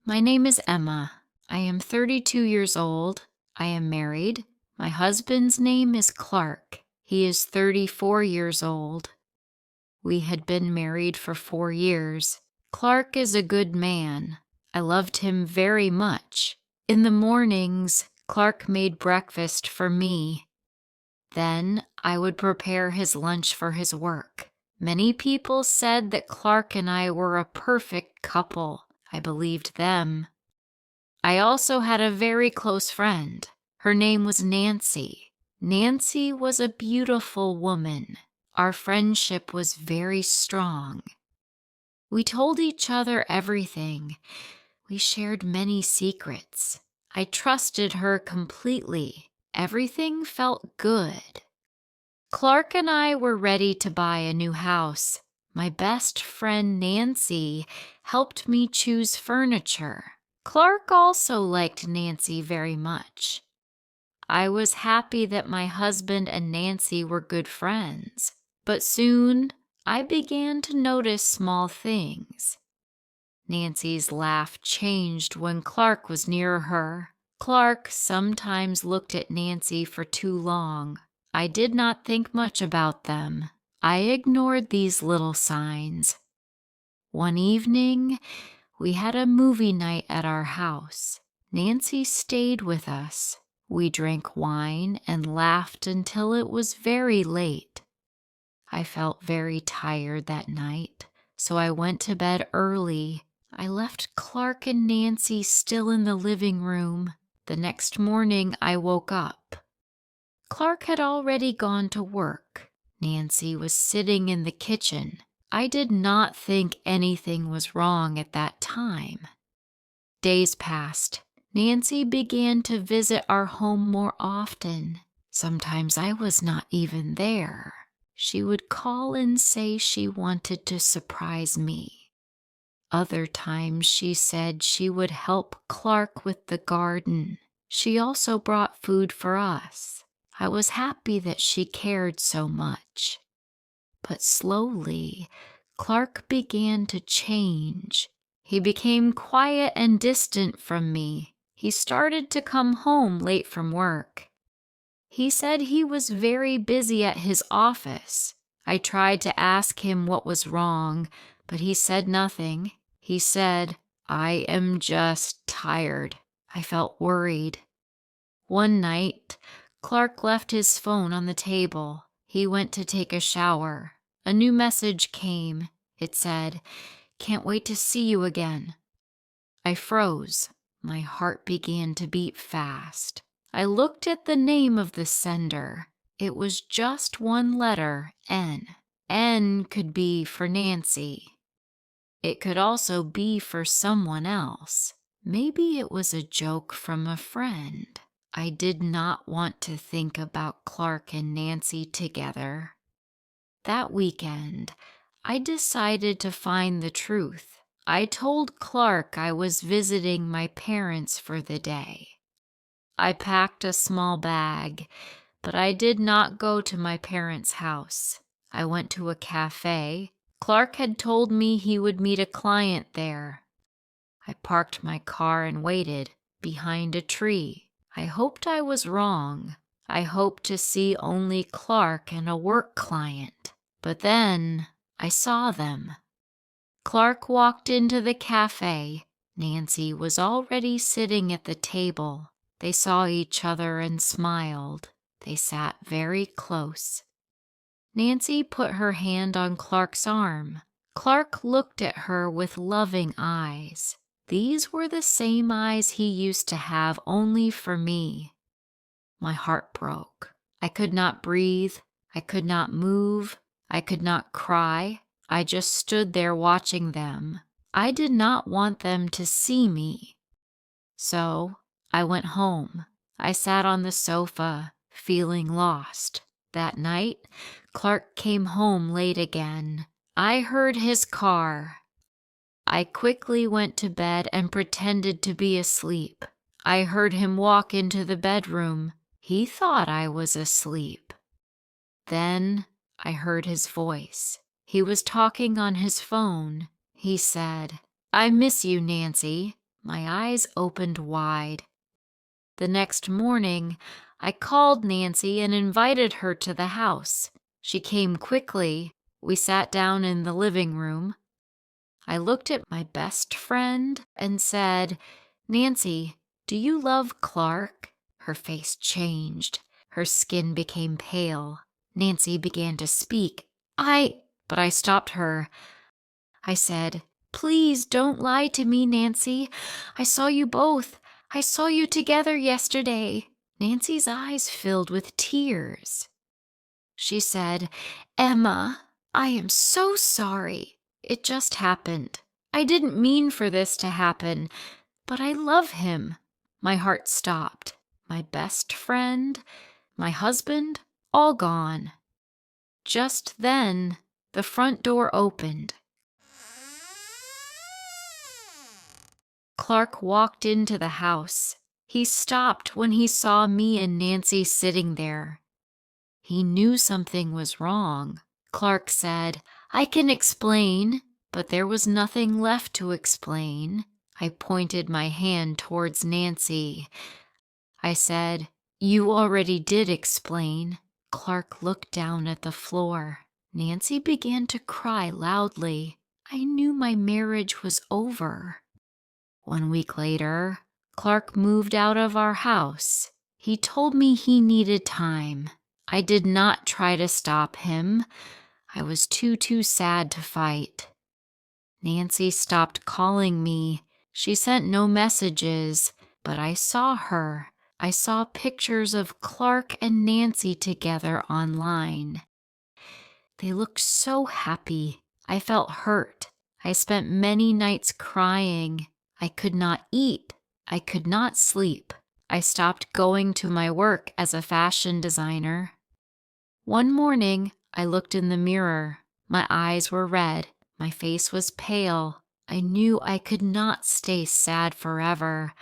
My name is Emma. I am 32 years old. I am married. My husband's name is Clark. He is 34 years old. We had been married for 4 years. Clark is a good man. I loved him very much. In the mornings, Clark made breakfast for me. Then I would prepare his lunch for his work. Many people said that Clark and I were a perfect couple. I believed them. I also had a very close friend. Her name was Nancy. Nancy was a beautiful woman. Our friendship was very strong. We told each other everything. We shared many secrets. I trusted her completely. Everything felt good. Clark and I were ready to buy a new house. My best friend Nancy helped me choose furniture. Clark also liked Nancy very much. I was happy that my husband and Nancy were good friends, but soon I began to notice small things. Nancy's laugh changed when Clark was near her. Clark sometimes looked at Nancy for too long. I did not think much about them. I ignored these little signs. One evening, we had a movie night at our house. Nancy stayed with us. We drank wine and laughed until it was very late. I felt very tired that night, so I went to bed early. I left Clark and Nancy still in the living room. The next morning, I woke up. Clark had already gone to work. Nancy was sitting in the kitchen. I did not think anything was wrong at that time. Days passed. Nancy began to visit our home more often. Sometimes I was not even there. She would call and say she wanted to surprise me. Other times she said she would help Clark with the garden. She also brought food for us. I was happy that she cared so much. But slowly, Clark began to change. He became quiet and distant from me. He started to come home late from work. He said he was very busy at his office. I tried to ask him what was wrong, but he said nothing. He said, "I am just tired." I felt worried. One night, Clark left his phone on the table. He went to take a shower. A new message came. It said, "Can't wait to see you again." I froze. My heart began to beat fast. I looked at the name of the sender. It was just one letter, N. N could be for Nancy. It could also be for someone else. Maybe it was a joke from a friend. I did not want to think about Clark and Nancy together. That weekend, I decided to find the truth. I told Clark I was visiting my parents for the day. I packed a small bag, but I did not go to my parents' house. I went to a cafe. Clark had told me he would meet a client there. I parked my car and waited behind a tree. I hoped I was wrong. I hoped to see only Clark and a work client. But then I saw them. Clark walked into the cafe. Nancy was already sitting at the table. They saw each other and smiled. They sat very close. Nancy put her hand on Clark's arm. Clark looked at her with loving eyes. These were the same eyes he used to have only for me. My heart broke. I could not breathe. I could not move. I could not cry. I just stood there watching them. I did not want them to see me. So I went home. I sat on the sofa, feeling lost. That night, Clark came home late again. I heard his car. I quickly went to bed and pretended to be asleep. I heard him walk into the bedroom. He thought I was asleep. Then I heard his voice. He was talking on his phone. He said, "I miss you, Nancy. My eyes opened wide. The next morning, I called Nancy and invited her to the house. She came quickly. We sat down in the living room. I looked at my best friend and said, "Nancy, do you love Clark?" Her face changed. Her skin became pale. Nancy began to speak. But I stopped her. I said, "Please don't lie to me, Nancy. I saw you both. I saw you together yesterday." Nancy's eyes filled with tears. She said, "Emma, I am so sorry. It just happened. I didn't mean for this to happen, but I love him." My heart stopped. My best friend, my husband, all gone. Just then, the front door opened. Clark walked into the house. He stopped when he saw me and Nancy sitting there. He knew something was wrong. Clark said, "I can explain," but there was nothing left to explain. I pointed my hand towards Nancy. I said, "You already did explain." Clark looked down at the floor. Nancy began to cry loudly. I knew my marriage was over. 1 week later, Clark moved out of our house. He told me he needed time. I did not try to stop him. I was too sad to fight. Nancy stopped calling me. She sent no messages, but I saw her. I saw pictures of Clark and Nancy together online. They looked so happy. I felt hurt. I spent many nights crying. I could not eat. I could not sleep. I stopped going to my work as a fashion designer. One morning, I looked in the mirror. My eyes were red. My face was pale. I knew I could not stay sad forever.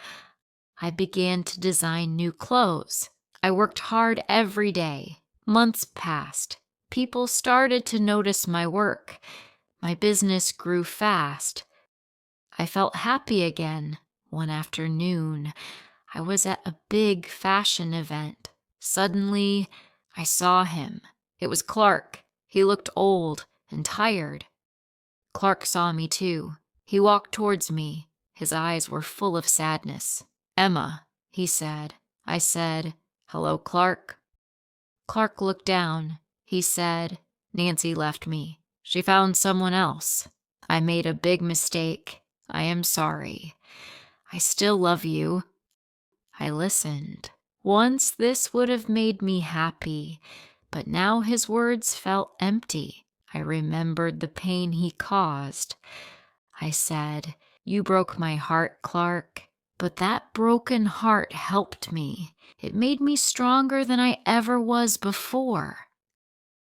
I began to design new clothes. I worked hard every day. Months passed. People started to notice my work. My business grew fast. I felt happy again. One afternoon, I was at a big fashion event. Suddenly, I saw him. It was Clark. He looked old and tired. Clark saw me too. He walked towards me. His eyes were full of sadness. "Emma," he said. I said, "Hello, Clark." Clark looked down. He said, "Nancy left me. She found someone else. I made a big mistake. I am sorry. I still love you." I listened. Once this would have made me happy, but now his words felt empty. I remembered the pain he caused. I said, "You broke my heart, Clark, but that broken heart helped me. It made me stronger than I ever was before."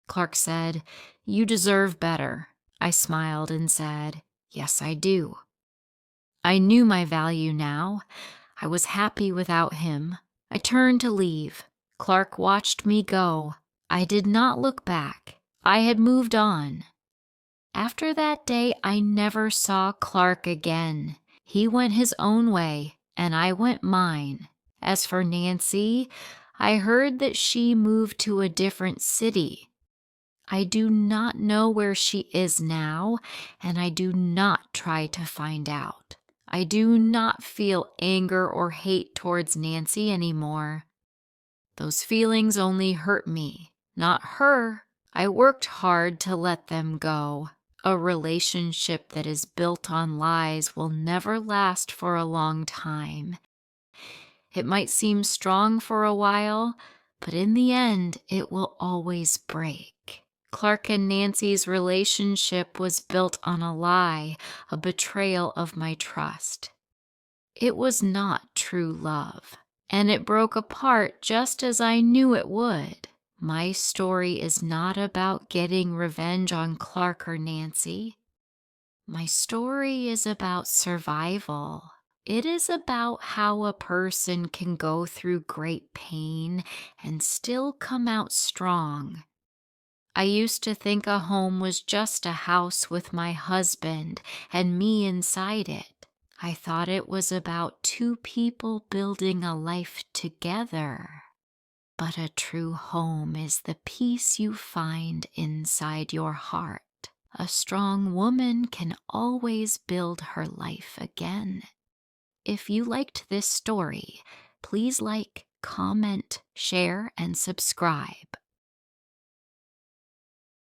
Clark said, "You deserve better." I smiled and said, "Yes, I do." I knew my value now. I was happy without him. I turned to leave. Clark watched me go. I did not look back. I had moved on. After that day, I never saw Clark again. He went his own way, and I went mine. As for Nancy, I heard that she moved to a different city. I do not know where she is now, and I do not try to find out. I do not feel anger or hate towards Nancy anymore. Those feelings only hurt me, not her. I worked hard to let them go. A relationship that is built on lies will never last for a long time. It might seem strong for a while, but in the end, it will always break. Clark and Nancy's relationship was built on a lie, a betrayal of my trust. It was not true love, and it broke apart just as I knew it would. My story is not about getting revenge on Clark or Nancy. My story is about survival. It is about how a person can go through great pain and still come out strong. I used to think a home was just a house with my husband and me inside it. I thought it was about two people building a life together. But a true home is the peace you find inside your heart. A strong woman can always build her life again. If you liked this story, please like, comment, share, and subscribe.